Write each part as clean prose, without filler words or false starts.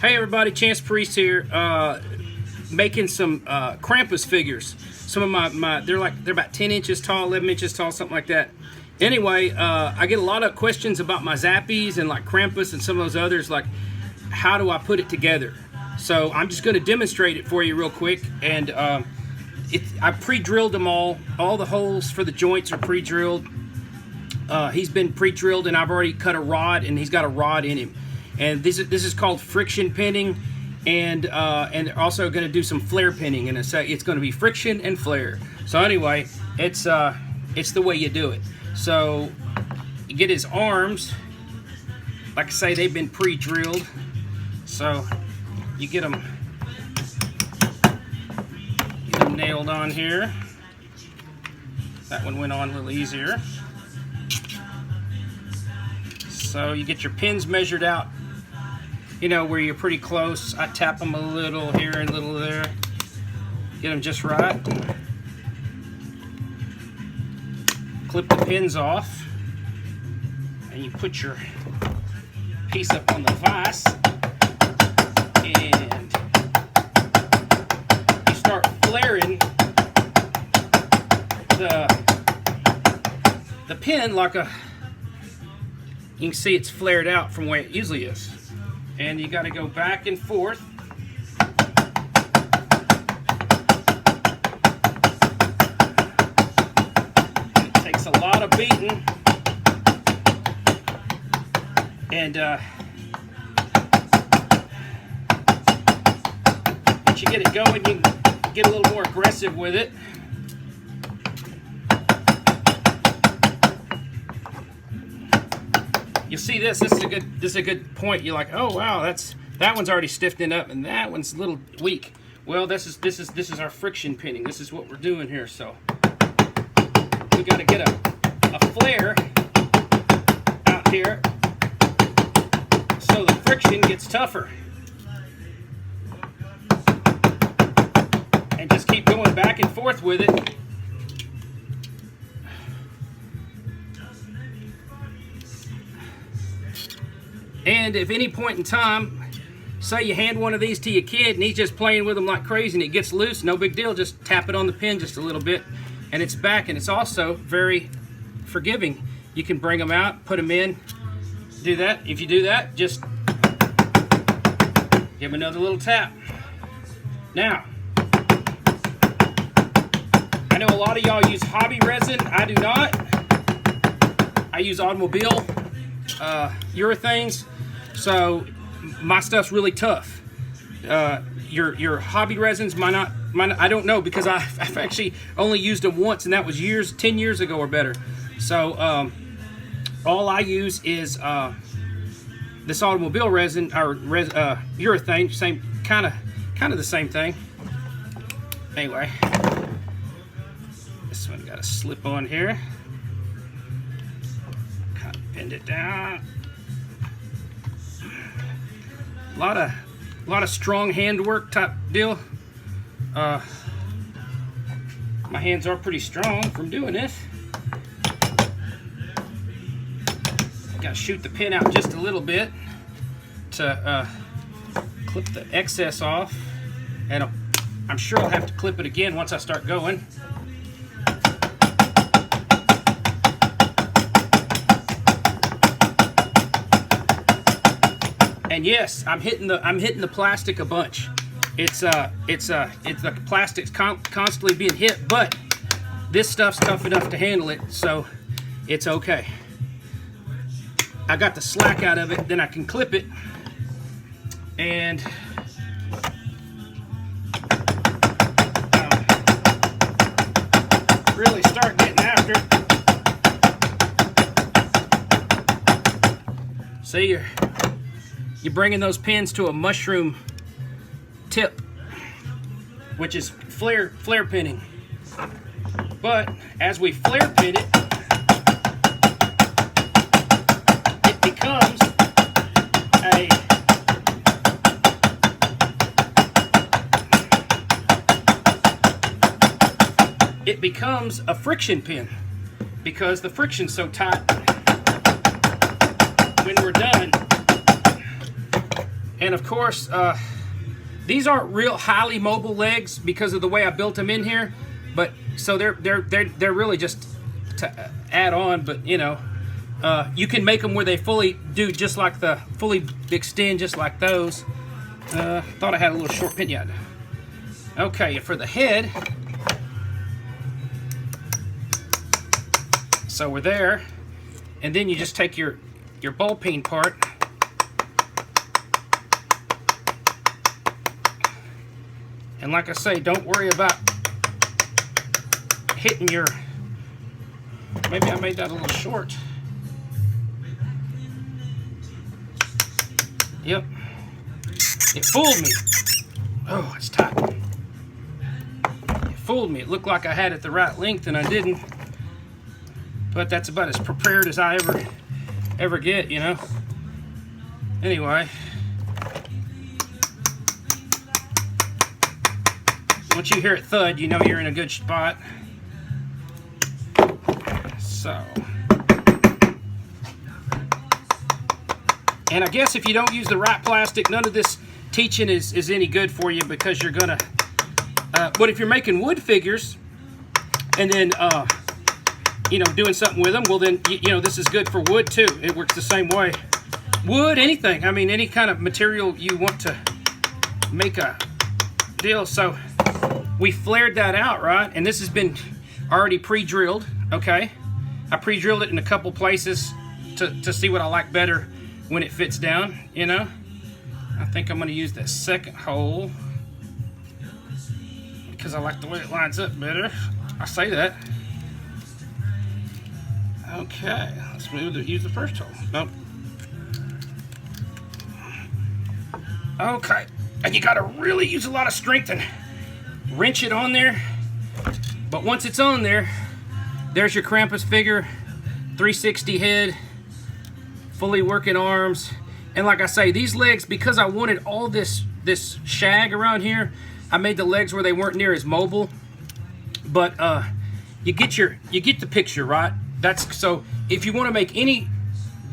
Hey everybody, Chance Priest here, making some Krampus figures. Some of they're about 10 inches tall, 11 inches tall, something like that. Anyway, I get a lot of questions about my Zappies and like Krampus and some of those others, like how do I put it together? So I'm just going to demonstrate it for you real quick. And I pre-drilled them all. All the holes for the joints are pre-drilled. He's been pre-drilled, and I've already cut a rod, and he's got a rod in him. And this is called friction pinning, and they're also going to do some flare pinning, and it's going to be friction and flare. So anyway, it's the way you do it. So you get his arms. Like I say, they've been pre-drilled, so you get them nailed on here. That one went on a little easier. So you get your pins measured out, you know, where you're pretty close. I tap them a little here and a little there. Get them just right. Clip the pins off. And you put your piece up on the vise. And you start flaring the pin like a... You can see it's flared out from where it usually is. And you got to go back and forth. It takes a lot of beating. And once you get it going, you can get a little more aggressive with it. You see this is a good point. You're like, oh wow, that one's already stiffened up and that one's a little weak. Well, this is our friction pinning. This is what we're doing here. So we got to get a flare out here so the friction gets tougher. And just keep going back and forth with it. And if any point in time, say you hand one of these to your kid and he's just playing with them like crazy and it gets loose, no big deal, just tap it on the pin just a little bit and it's back. And it's also very forgiving. You can bring them out, put them in, do that. If you do that, just give them another little tap. Now, I know a lot of y'all use hobby resin. I do not. I use automobile urethanes. So my stuff's really tough. Your hobby resins might not. I don't know, because I've actually only used them once, and that was 10 years ago or better. So all I use is this automobile resin or urethane. Same kind of the same thing. Anyway, this one got to slip on here. Kind of bend it down. A lot of strong handwork type deal. My hands are pretty strong from doing this. Got to shoot the pin out just a little bit to clip the excess off, and I'm sure I'll have to clip it again once I start going. And yes, I'm hitting the plastic a bunch. It's the plastic's constantly being hit, but this stuff's tough enough to handle it, so it's okay. I got the slack out of it, then I can clip it and really start getting after it. See, you're bringing those pins to a mushroom tip, which is flare pinning. But as we flare pin it, it becomes a friction pin, because the friction's so tight when we're done. And of course, these aren't real highly mobile legs because of the way I built them in here, but so they're really just to add on. But you know, you can make them where they fully do, just like the fully extend, just like those. Thought I had a little short pin yet. Okay, for the head, so we're there, and then you just take your ball peen part. And like I say, don't worry about hitting your, maybe I made that a little short. Yep. It fooled me. Oh, it's tight. It fooled me. It looked like I had it the right length and I didn't. But that's about as prepared as I ever get, you know. Anyway. Once you hear it thud, you know you're in a good spot. So, and I guess if you don't use the right plastic, none of this teaching is any good for you, because you're gonna, but if you're making wood figures and then, you know, doing something with them, well then, you know, this is good for wood too. It works the same way. Wood, anything. I mean, any kind of material you want to make a deal. So, we flared that out, right? And this has been already pre-drilled, okay? I pre-drilled it in a couple places to see what I like better when it fits down, you know? I think I'm gonna use that second hole because I like the way it lines up better. I say that. Okay, let's use the first hole. Nope. Okay, and you gotta really use a lot of strength and wrench it on there, but once it's on there, there's your Krampus figure, 360 head, fully working arms. And like I say, these legs, because I wanted all this shag around here, I made the legs where they weren't near as mobile. But you get the picture, right? That's so if you want to make any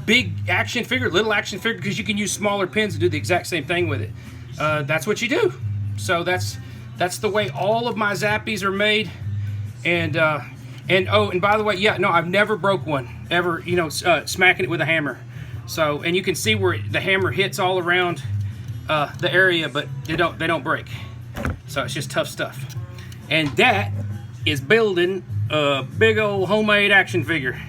big action figure, little action figure, because you can use smaller pins to do the exact same thing with it. That's what you do. So that's the way all of my Zappies are made. And oh, and by the way, yeah, no, I've never broke one ever, you know, smacking it with a hammer. So, and you can see where the hammer hits all around the area, but they don't break. So it's just tough stuff. And that is building a big old homemade action figure.